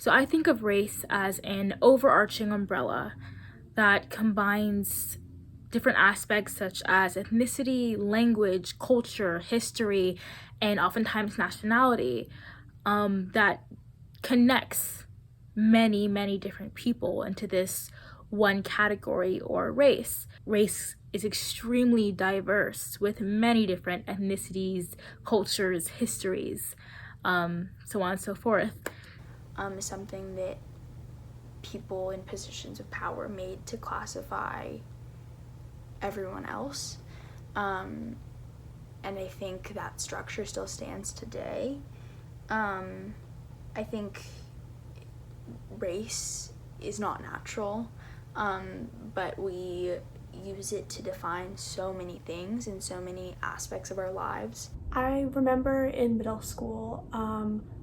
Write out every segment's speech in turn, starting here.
So I think of race as an overarching umbrella that combines different aspects such as ethnicity, language, culture, history, and oftentimes nationality, that connects many, many different people into this one category or race. Race is extremely diverse with many different ethnicities, cultures, histories, so on and so forth. Is something that people in positions of power made to classify everyone else. And I think that structure still stands today. I think race is not natural, but we use it to define so many things in so many aspects of our lives. I remember in middle school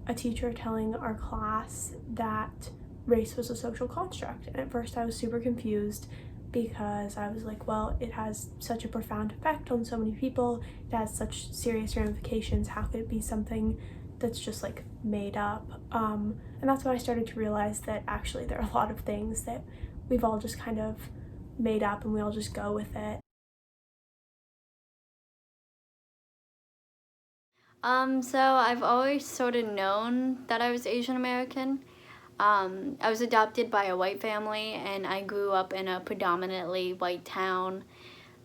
a teacher telling our class that race was a social construct, and at first I was super confused because I was like, well, it has such a profound effect on so many people, it has such serious ramifications, how could it be something that's just like made up? And that's when I started to realize that actually there are a lot of things that we've all just kind of made up and we all just go with it. So I've always sort of known that I was Asian American. I was adopted by a white family, and I grew up in a predominantly white town.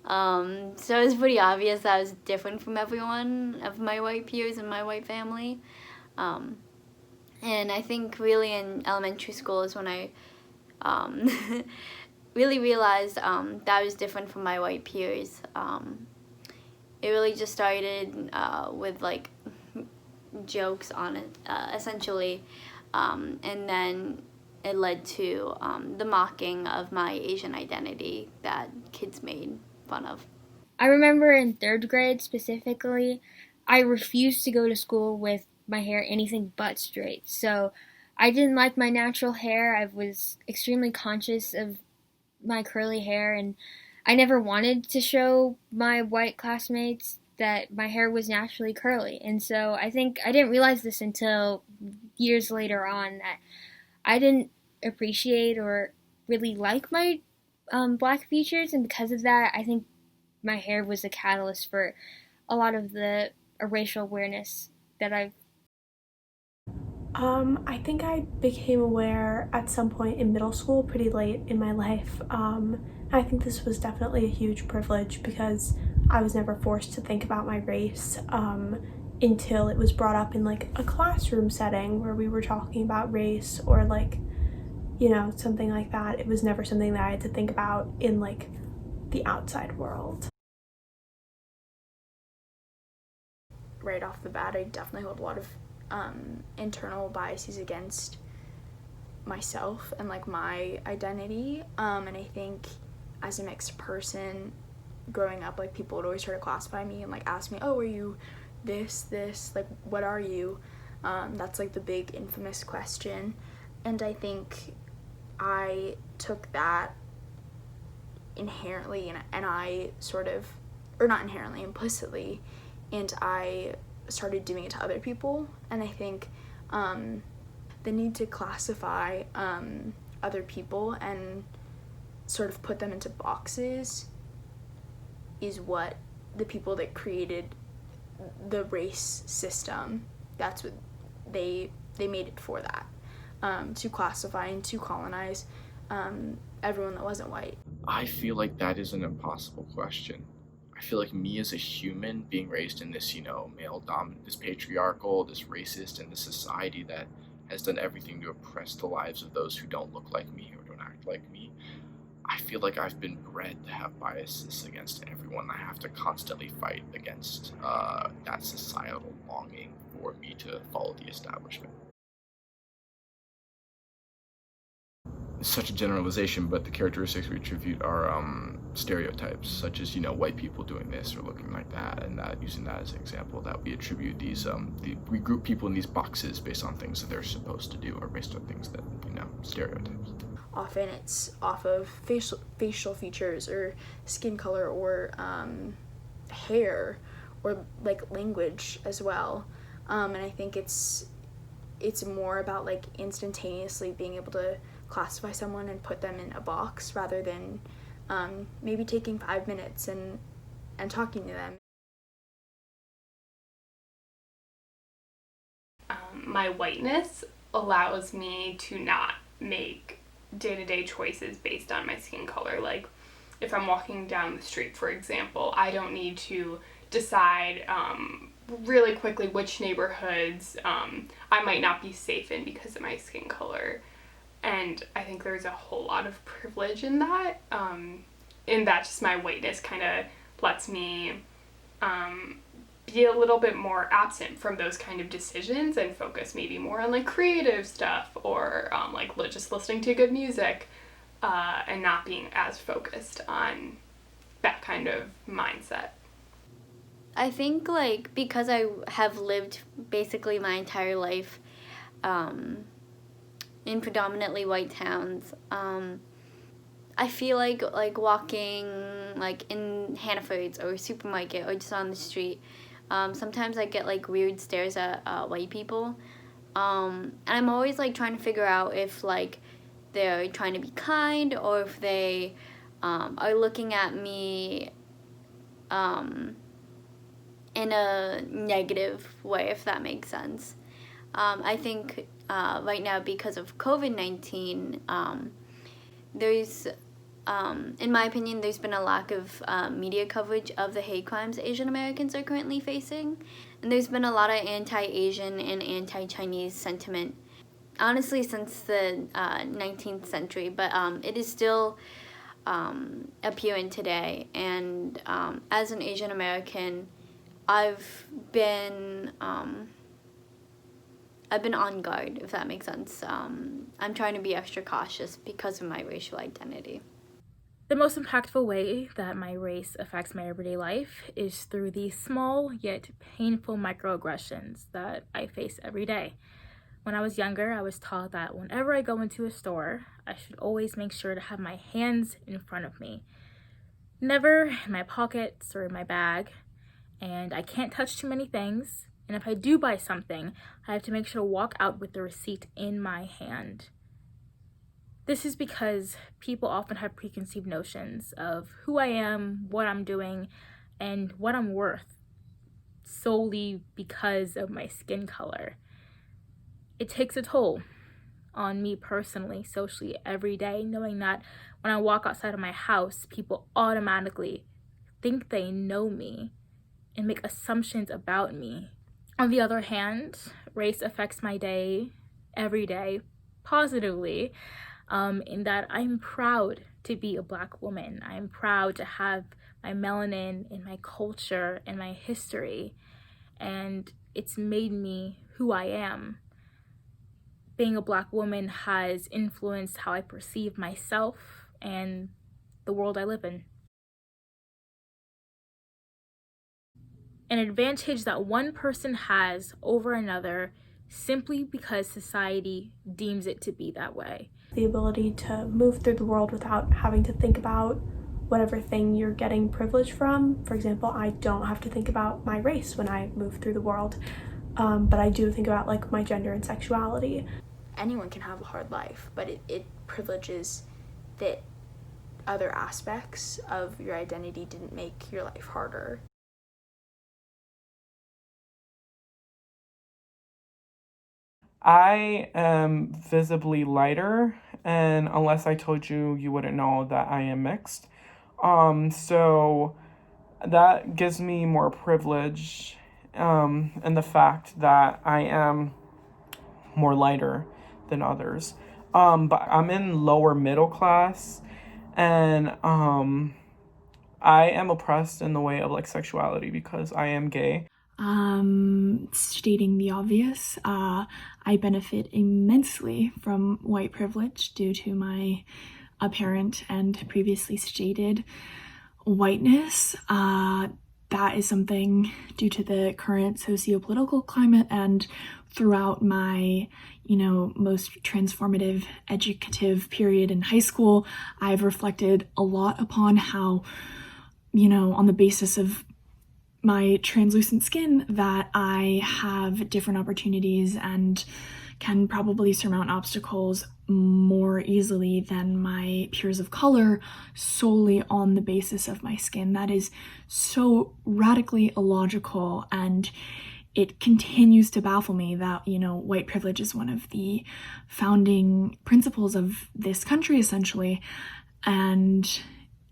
So it was pretty obvious that I was different from everyone of my white peers in my white family. Um, and I think really in elementary school is when I um, really realized that I was different from my white peers. It really just started with like jokes on it, essentially, and then it led to the mocking of my Asian identity that kids made fun of. I remember in third grade specifically, I refused to go to school with my hair anything but straight. So I didn't like my natural hair. I was extremely conscious of my curly hair, and I never wanted to show my white classmates that my hair was naturally curly. And so I think I didn't realize this until years later on that I didn't appreciate or really like my black features, and because of that, I think my hair was a catalyst for a lot of the racial awareness that I've. I think I became aware at some point in middle school, pretty late in my life. I think this was definitely a huge privilege because I was never forced to think about my race until it was brought up in like a classroom setting where we were talking about race or like, you know, something like that. It was never something that I had to think about in like the outside world. Right off the bat, I definitely hold a lot of internal biases against myself and like my identity, and I think as a mixed person growing up, like people would always try to classify me and like ask me, oh, are you this, like what are you? That's like the big infamous question, and I think I took that inherently and I sort of, or not inherently, implicitly, and I started doing it to other people. And I think the need to classify other people and sort of put them into boxes is what the people that created the race system, that's what they made it for, that to classify and to colonize everyone that wasn't white. I feel like that is an impossible question. I feel like me as a human being raised in this, male dominant, this patriarchal, this racist, and this society that has done everything to oppress the lives of those who don't look like me or don't act like me. I feel like I've been bred to have biases against everyone. I have to constantly fight against that societal longing for me to follow the establishment. It's such a generalization, but the characteristics we attribute are stereotypes, such as white people doing this or looking like that, and that using that as an example, that we attribute these we group people in these boxes based on things that they're supposed to do or based on things that stereotypes. Often it's off of facial features or skin color or hair or like language as well, and I think it's it's more about like instantaneously being able to classify someone and put them in a box rather than maybe taking 5 minutes and talking to them. My whiteness allows me to not make day-to-day choices based on my skin color. Like, if I'm walking down the street, for example, I don't need to decide really quickly which neighborhoods I might not be safe in because of my skin color. And I think there's a whole lot of privilege in that. In that just my whiteness kind of lets me be a little bit more absent from those kind of decisions and focus maybe more on like creative stuff or like just listening to good music and not being as focused on that kind of mindset. I think like because I have lived basically my entire life in predominantly white towns, I feel like walking like in Hannaford's or a supermarket or just on the street, sometimes I get like weird stares at white people, and I'm always like trying to figure out if like they're trying to be kind or if they are looking at me in a negative way, if that makes sense. I think right now because of COVID-19, there's in my opinion, there's been a lack of media coverage of the hate crimes Asian Americans are currently facing. And there's been a lot of anti-Asian and anti-Chinese sentiment, honestly, since the 19th century. But it is still appearing today. And as an Asian American, I've been on guard, if that makes sense. I'm trying to be extra cautious because of my racial identity. The most impactful way that my race affects my everyday life is through the small yet painful microaggressions that I face every day. When I was younger, I was taught that whenever I go into a store, I should always make sure to have my hands in front of me, never in my pockets or in my bag, and I can't touch too many things. And if I do buy something, I have to make sure to walk out with the receipt in my hand. This is because people often have preconceived notions of who I am, what I'm doing, and what I'm worth solely because of my skin color. It takes a toll on me personally, socially, every day, knowing that when I walk outside of my house, people automatically think they know me and make assumptions about me. On the other hand, race affects my day every day positively, in that I'm proud to be a Black woman. I'm proud to have my melanin in my culture and my history, and it's made me who I am. Being a Black woman has influenced how I perceive myself and the world I live in. An advantage that one person has over another simply because society deems it to be that way. The ability to move through the world without having to think about whatever thing you're getting privilege from. For example, I don't have to think about my race when I move through the world, but I do think about like my gender and sexuality. Anyone can have a hard life, but it privileges that other aspects of your identity didn't make your life harder. I am visibly lighter, and unless I told you, you wouldn't know that I am mixed. So that gives me more privilege, in the fact that I am more lighter than others. But I'm in lower middle class, and I am oppressed in the way of like sexuality because I am gay. Stating the obvious, I benefit immensely from white privilege due to my apparent and previously stated whiteness. That is something due to the current socio-political climate and throughout my, most transformative educative period in high school, I've reflected a lot upon how, on the basis of my translucent skin, that I have different opportunities and can probably surmount obstacles more easily than my peers of color solely on the basis of my skin. That is so radically illogical, and it continues to baffle me that, white privilege is one of the founding principles of this country, essentially, and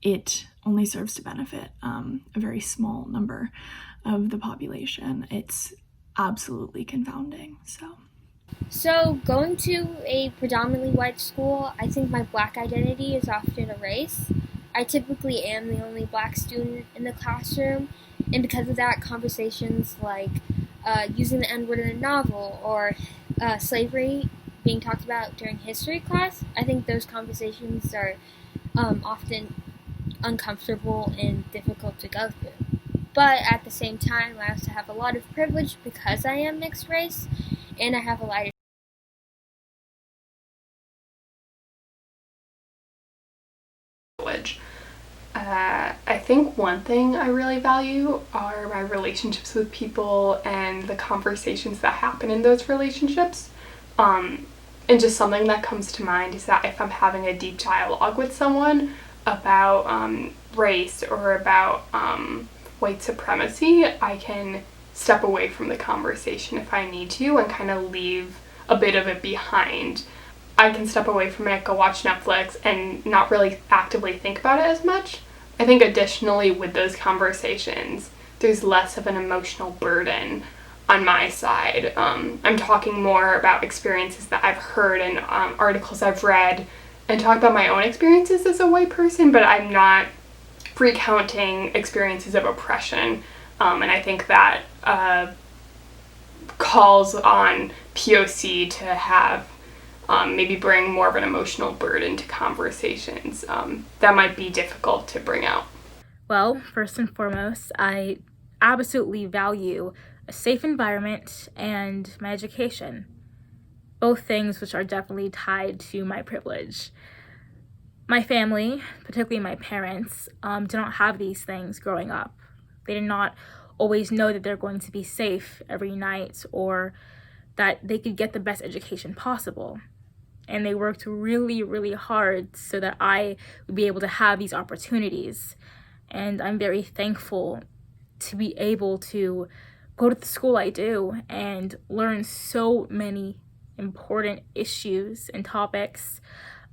it only serves to benefit a very small number of the population. It's absolutely confounding. So, going to a predominantly white school, I think my black identity is often erased. I typically am the only black student in the classroom, and because of that, conversations like using the N-word in a novel or slavery being talked about during history class, I think those conversations are often uncomfortable and difficult to go through. But at the same time, I also have a lot of privilege because I am mixed race, and I have a lighter privilege. I think one thing I really value are my relationships with people and the conversations that happen in those relationships. And just something that comes to mind is that if I'm having a deep dialogue with someone about race or about white supremacy, I can step away from the conversation if I need to and kind of leave a bit of it behind. I can step away from it, go watch Netflix, and not really actively think about it as much. I think additionally with those conversations, there's less of an emotional burden on my side. I'm talking more about experiences that I've heard and articles I've read, and talk about my own experiences as a white person, but I'm not recounting experiences of oppression. And I think that calls on POC to have maybe bring more of an emotional burden to conversations that might be difficult to bring out. Well, first and foremost, I absolutely value a safe environment and my education. Both things which are definitely tied to my privilege. My family, particularly my parents, did not have these things growing up. They did not always know that they're going to be safe every night or that they could get the best education possible. And they worked really, really hard so that I would be able to have these opportunities. And I'm very thankful to be able to go to the school I do and learn so many important issues and topics,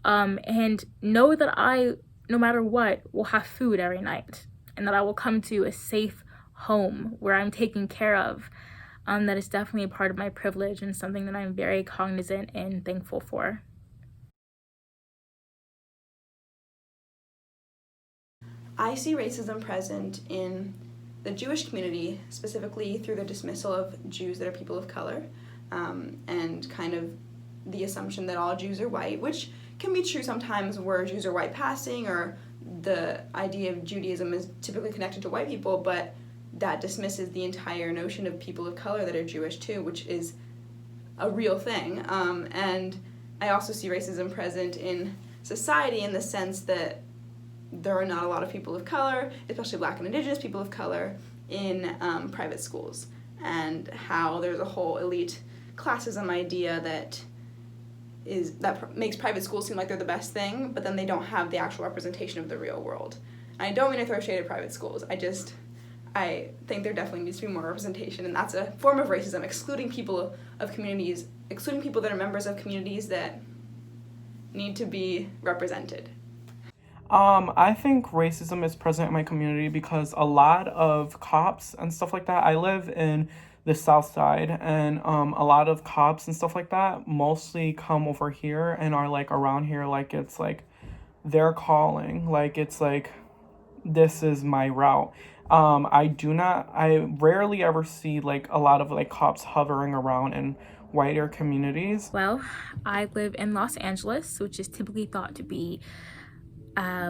and know that I, no matter what, will have food every night, and that I will come to a safe home where I'm taken care of. That is definitely a part of my privilege and something that I'm very cognizant and thankful for. I see racism present in the Jewish community, specifically through the dismissal of Jews that are people of color, and kind of the assumption that all Jews are white, which can be true sometimes where Jews are white passing, or the idea of Judaism is typically connected to white people, but that dismisses the entire notion of people of color that are Jewish too, which is a real thing. And I also see racism present in society in the sense that there are not a lot of people of color, especially Black and Indigenous people of color, in private schools, and how there's a whole elite classism idea that makes private schools seem like they're the best thing, but then they don't have the actual representation of the real world. And I don't mean to throw shade at private schools. I think there definitely needs to be more representation, and that's a form of racism, excluding people that are members of communities that need to be represented. I think racism is present in my community because a lot of cops and stuff like that, I live in the South Side, and a lot of cops and stuff like that mostly come over here and are like around here like it's like their calling, like it's like this is my route. I rarely ever see like a lot of like cops hovering around in whiter communities. Well, I live in Los Angeles, which is typically thought to be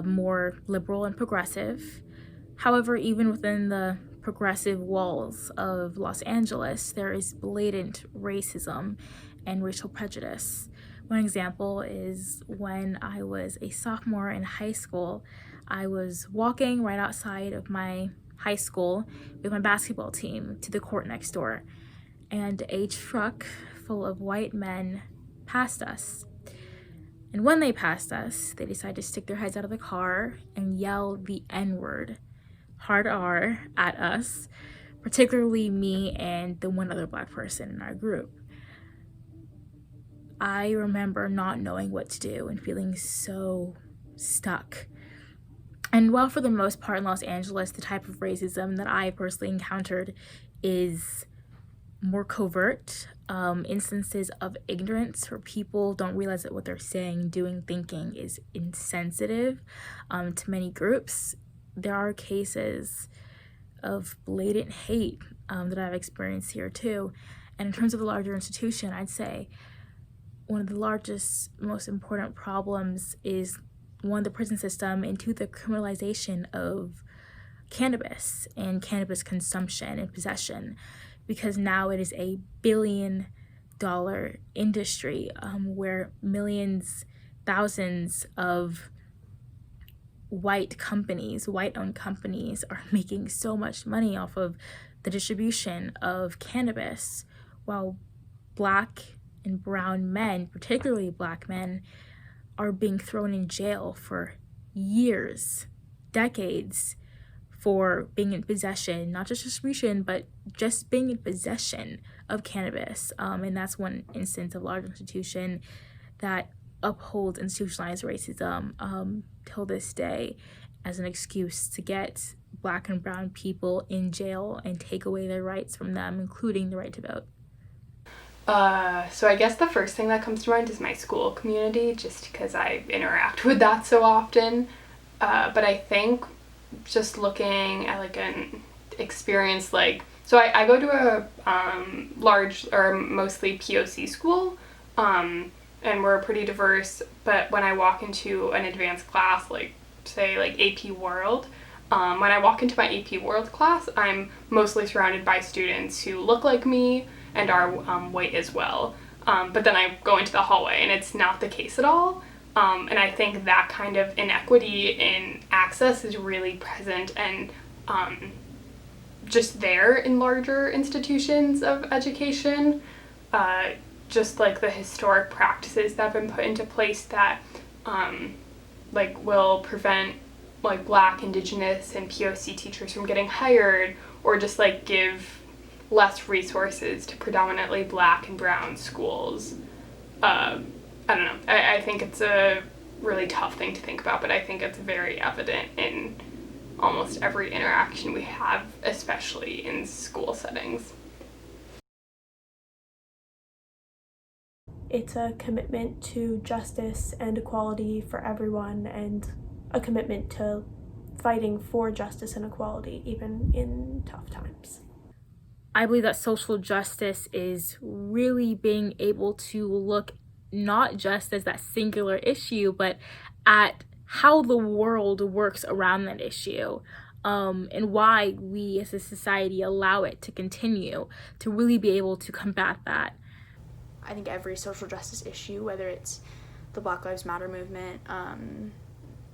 more liberal and progressive. However, even within the progressive walls of Los Angeles, there is blatant racism and racial prejudice. One example is when I was a sophomore in high school, I was walking right outside of my high school with my basketball team to the court next door, and a truck full of white men passed us. And when they passed us, they decided to stick their heads out of the car and yell the N-word, hard R, at us, particularly me and the one other Black person in our group. I remember not knowing what to do and feeling so stuck. And while for the most part in Los Angeles, the type of racism that I personally encountered is more covert, instances of ignorance where people don't realize that what they're saying, doing, thinking is insensitive to many groups, there are cases of blatant hate that I've experienced here too. And in terms of the larger institution, I'd say one of the largest, most important problems is one, the prison system, and two, the criminalization of cannabis and cannabis consumption and possession, because now it is a billion-dollar industry where millions, thousands of white-owned companies are making so much money off of the distribution of cannabis, while Black and brown men, particularly Black men, are being thrown in jail for years, decades, for being in possession, not just distribution, but just being in possession of cannabis. And that's one instance of large institution that upholds institutionalized racism till this day as an excuse to get Black and brown people in jail and take away their rights from them, including the right to vote. So I guess the first thing that comes to mind is my school community, just because I interact with that so often. But I think just looking at like an experience like, so I go to a large or mostly POC school, and we're pretty diverse, but when I walk into an advanced class, like say like AP World, when I walk into my AP World class, I'm mostly surrounded by students who look like me and are white as well. But then I go into the hallway and it's not the case at all. And I think that kind of inequity in access is really present and just there in larger institutions of education. Just like the historic practices that have been put into place that like will prevent like Black, Indigenous, and POC teachers from getting hired, or just like give less resources to predominantly Black and brown schools. I don't know. I think it's a really tough thing to think about, but I think it's very evident in almost every interaction we have, especially in school settings. It's a commitment to justice and equality for everyone, and a commitment to fighting for justice and equality, even in tough times. I believe that social justice is really being able to look not just as that singular issue, but at how the world works around that issue, and why we as a society allow it to continue, to really be able to combat that. I think every social justice issue, whether it's the Black Lives Matter movement,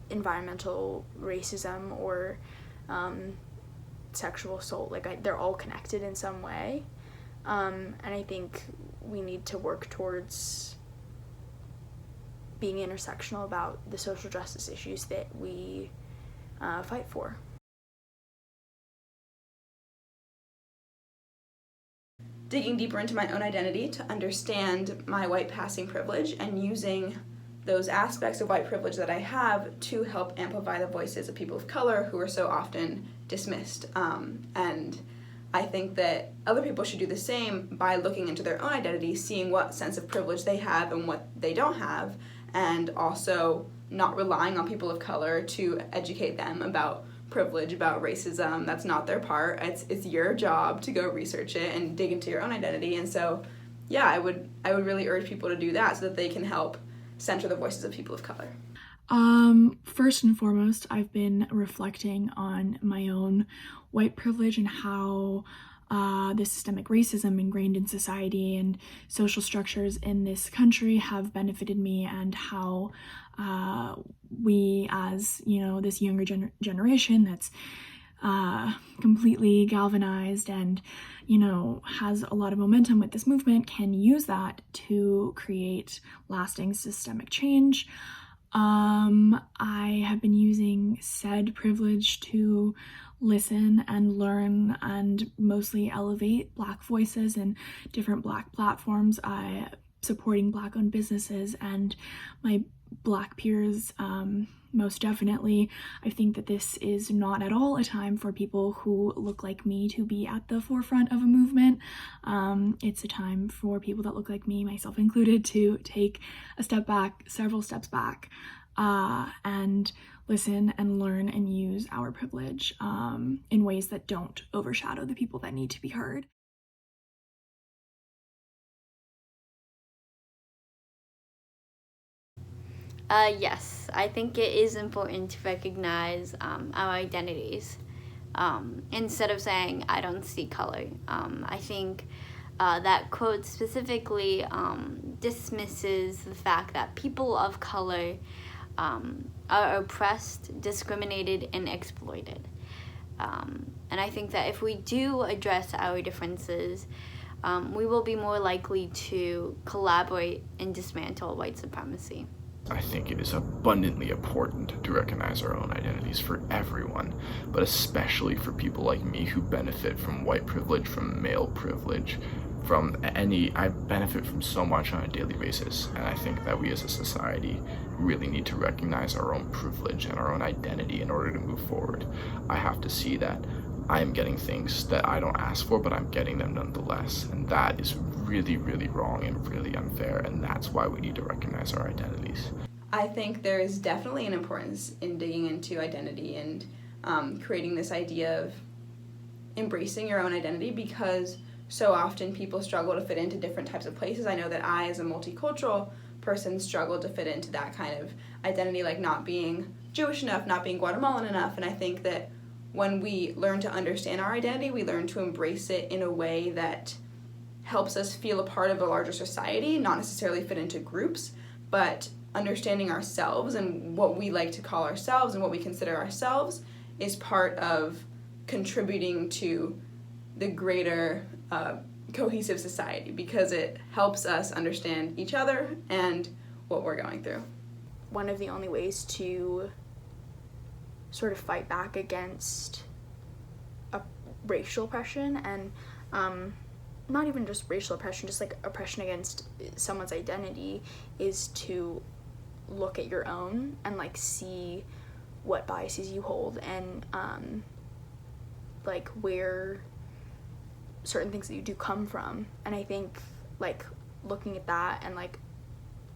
environmental racism, or sexual assault, they're all connected in some way. And I think we need to work towards being intersectional about the social justice issues that we fight for. Digging deeper into my own identity to understand my white passing privilege and using those aspects of white privilege that I have to help amplify the voices of people of color who are so often dismissed. And I think that other people should do the same by looking into their own identity, seeing what sense of privilege they have and what they don't have, and also not relying on people of color to educate them about privilege, about racism. That's not their part. It's your job to go research it and dig into your own identity. And so, yeah, I would really urge people to do that so that they can help center the voices of people of color. First and foremost, I've been reflecting on my own white privilege and how the systemic racism ingrained in society and social structures in this country have benefited me, and how we, as this younger generation that's completely galvanized and, you know, has a lot of momentum with this movement can use that to create lasting systemic change. I have been using said privilege to listen and learn and mostly elevate Black voices in different Black platforms. Supporting Black-owned businesses and my Black peers, most definitely. I think that this is not at all a time for people who look like me to be at the forefront of a movement. It's a time for people that look like me, myself included, to take a step back, several steps back, and listen and learn and use our privilege in ways that don't overshadow the people that need to be heard. Yes, I think it is important to recognize our identities. Instead of saying, I don't see color. I think that quote specifically dismisses the fact that people of color are oppressed, discriminated, and exploited. And I think that if we do address our differences, we will be more likely to collaborate and dismantle white supremacy. I think it is abundantly important to recognize our own identities for everyone, but especially for people like me who benefit from white privilege, from male privilege, I benefit from so much on a daily basis, and I think that we as a society really need to recognize our own privilege and our own identity in order to move forward. I have to see that I am getting things that I don't ask for, but I'm getting them nonetheless, and that is really, really wrong and really unfair, and that's why we need to recognize our identities. I think there is definitely an importance in digging into identity and creating this idea of embracing your own identity, because so often people struggle to fit into different types of places. I know that I, as a multicultural person, struggle to fit into that kind of identity, like not being Jewish enough, not being Guatemalan enough, and I think that when we learn to understand our identity, we learn to embrace it in a way that helps us feel a part of a larger society, not necessarily fit into groups, but understanding ourselves and what we like to call ourselves and what we consider ourselves is part of contributing to the greater cohesive society, because it helps us understand each other and what we're going through. One of the only ways to sort of fight back against racial oppression, and not even just racial oppression, just like oppression against someone's identity, is to look at your own and like see what biases you hold and like where certain things that you do come from. And I think like looking at that and like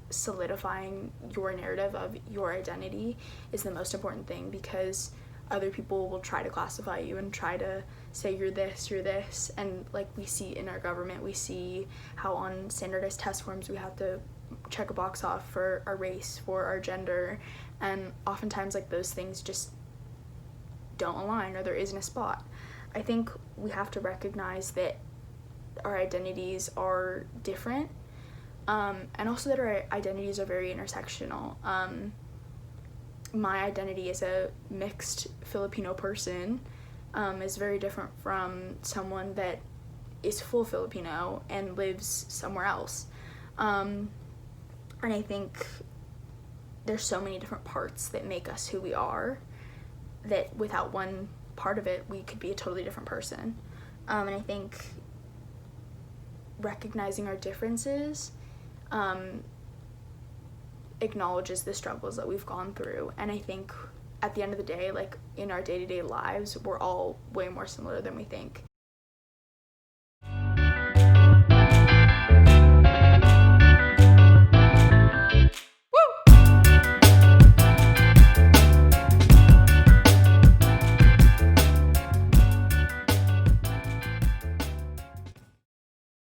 solidifying your narrative of your identity is the most important thing, because other people will try to classify you and try to say you're this, and like we see in our government, we see how on standardized test forms we have to check a box off for our race, for our gender, and oftentimes like those things just don't align or there isn't a spot. I think we have to recognize that our identities are different, and also that our identities are very intersectional. My identity as a mixed Filipino person is very different from someone that is full Filipino and lives somewhere else. And I think there's so many different parts that make us who we are, that without one part of it, we could be a totally different person. And I think recognizing our differences acknowledges the struggles that we've gone through. And I think at the end of the day, like in our day-to-day lives, we're all way more similar than we think.